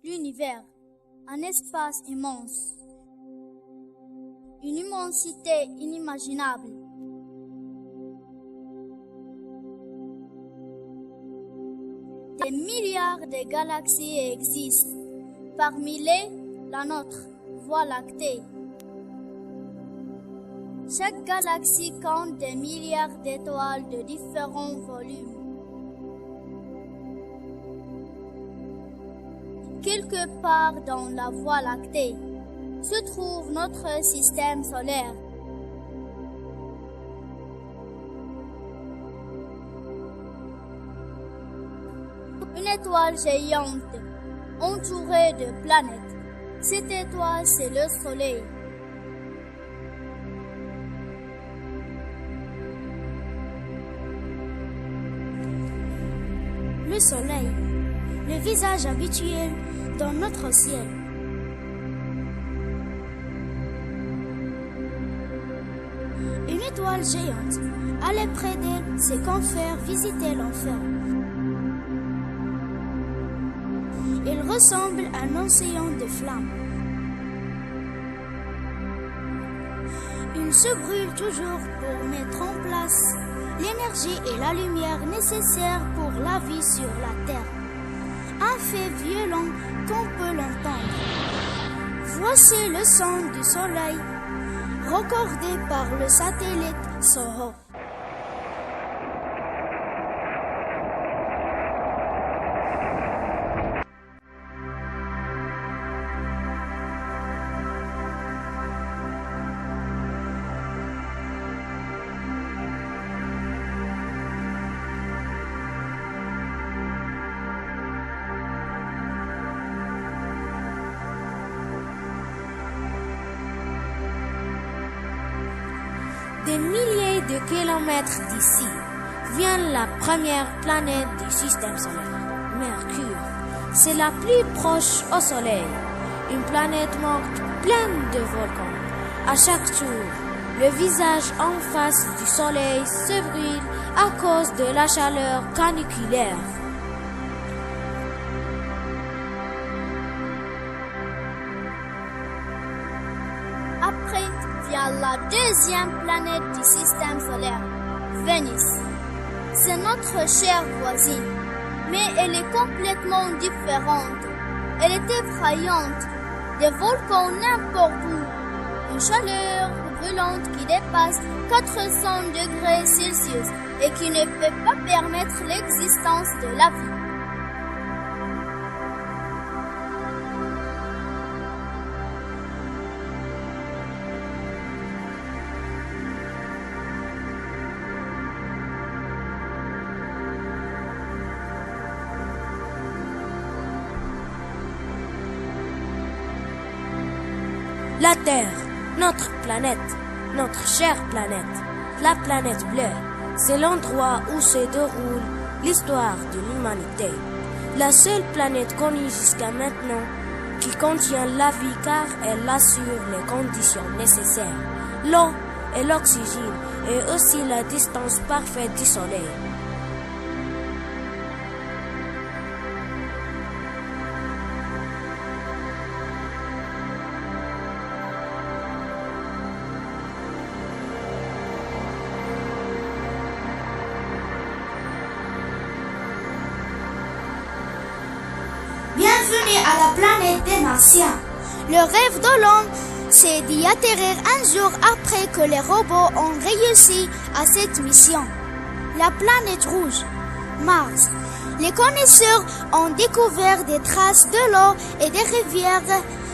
L'univers, un espace immense, une immensité inimaginable. Des milliards de galaxies existent, parmi la nôtre, Voie lactée. Chaque galaxie compte des milliards d'étoiles de différents volumes. Quelque part dans la Voie lactée se trouve notre système solaire. Une étoile géante entourée de planètes. Cette étoile, c'est le Soleil. Le Soleil, le visage habituel dans notre ciel. Une étoile géante, aller près d'elle, c'est comme faire visiter l'enfer. Il ressemble à un océan de flammes. Il se brûle toujours pour mettre en place l'énergie et la lumière nécessaires pour la vie sur la Terre. Un fait violent qu'on peut l'entendre. Voici le son du soleil, recordé par le satellite SOHO. Des milliers de kilomètres d'ici vient la première planète du système solaire, Mercure. C'est la plus proche au Soleil, une planète morte pleine de volcans. À chaque tour, le visage en face du Soleil se brûle à cause de la chaleur caniculaire. Après vient la deuxième planète du système solaire, Vénus. C'est notre chère voisine, mais elle est complètement différente. Elle est effrayante, des volcans n'importe où, une chaleur brûlante qui dépasse 400 degrés Celsius et qui ne peut pas permettre l'existence de la vie. La Terre, notre planète, notre chère planète, la planète bleue, c'est l'endroit où se déroule l'histoire de l'humanité. La seule planète connue jusqu'à maintenant qui contient la vie car elle assure les conditions nécessaires, l'eau et l'oxygène et aussi la distance parfaite du Soleil. Bienvenue à la planète des Martiens. Le rêve de l'homme, c'est d'y atterrir un jour après que les robots ont réussi à cette mission. La planète rouge, Mars. Les connaisseurs ont découvert des traces de l'eau et des rivières,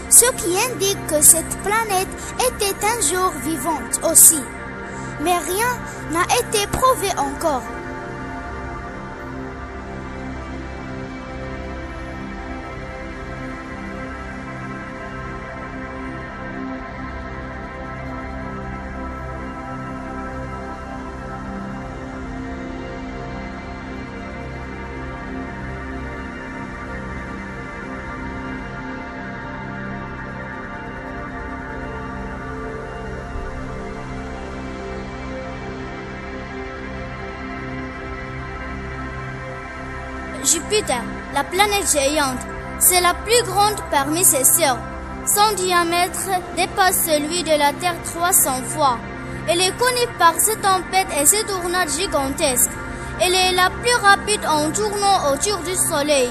ce qui indique que cette planète était un jour vivante aussi. Mais rien n'a été prouvé encore. Jupiter, la planète géante, C'est la plus grande parmi ses sœurs. Son diamètre dépasse celui de la Terre 300 fois. Elle est connue par ses tempêtes et ses tournades gigantesques. Elle est la plus rapide en tournant autour du Soleil.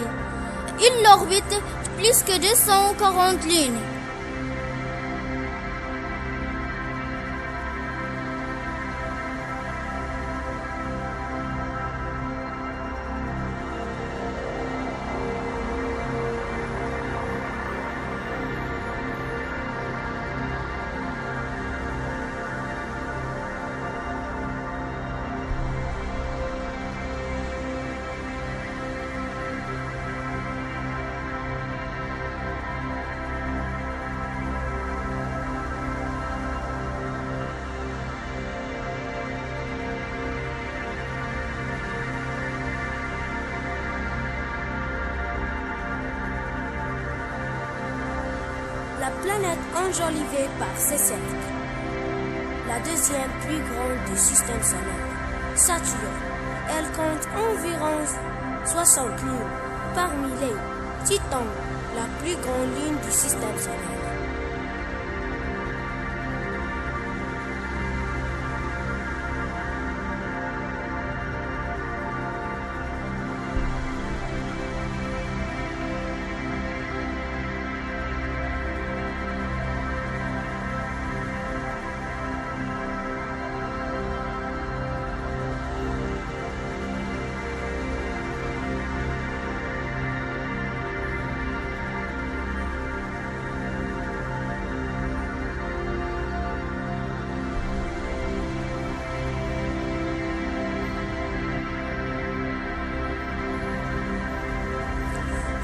Il orbite plus que 240 lunes. La planète enjolivée par ses cercles. La deuxième plus grande du système solaire, Saturne. Elle compte environ 60 lunes. Parmi les Titan, la plus grande lune du système solaire.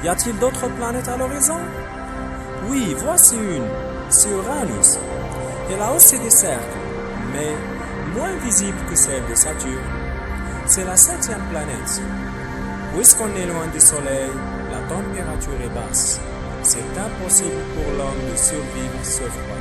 Y a-t-il d'autres planètes à l'horizon? Oui, voici une, c'est Uranus. Elle a aussi des cercles, mais moins visibles que celle de Saturne. C'est la 7e planète. Puisqu'on est loin du Soleil, la température est basse. C'est impossible pour l'homme de survivre ce froid.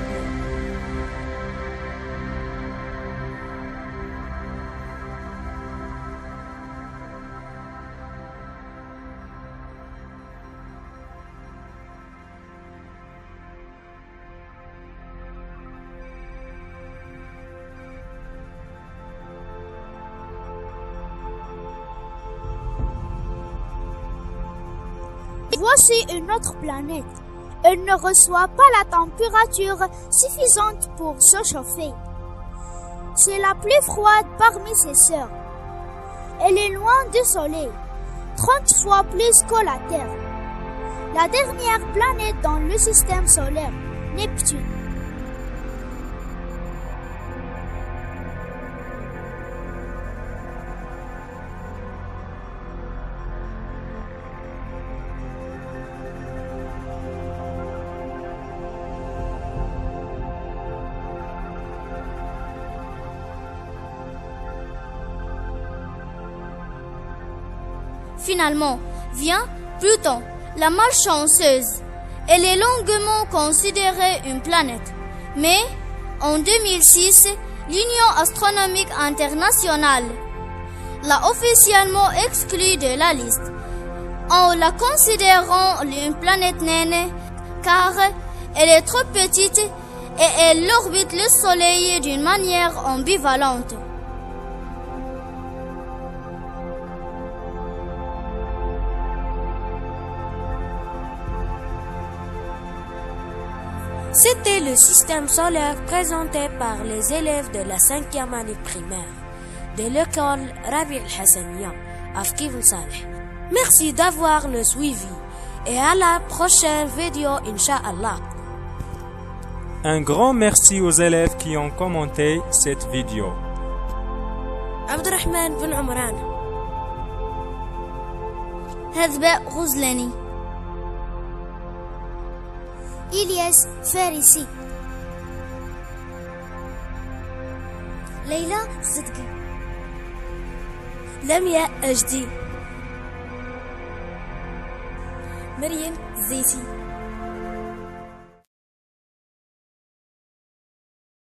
Voici une autre planète. Elle ne reçoit pas la température suffisante pour se chauffer. C'est la plus froide parmi ses sœurs. Elle est loin du Soleil, 30 fois plus que la Terre. La dernière planète dans le système solaire, Neptune. Finalement, vient Pluton, la malchanceuse. Elle est longuement considérée une planète. Mais, en 2006, l'Union astronomique internationale l'a officiellement exclue de la liste, en la considérant une planète naine, car elle est trop petite et elle orbite le Soleil d'une manière ambivalente. C'était le système solaire présenté par les élèves de la 5e année primaire de l'école Rabi al-Hassaniya à Fkivn Saleh. Merci d'avoir le suivi et à la prochaine vidéo, Inch'Allah. Un grand merci aux élèves qui ont commenté cette vidéo. Abdurrahman bin Omran, Hadba Ghuzlani, Ilyas Farisi, Leila Zidki, Lamia Ajdi, Maryam Zaiti.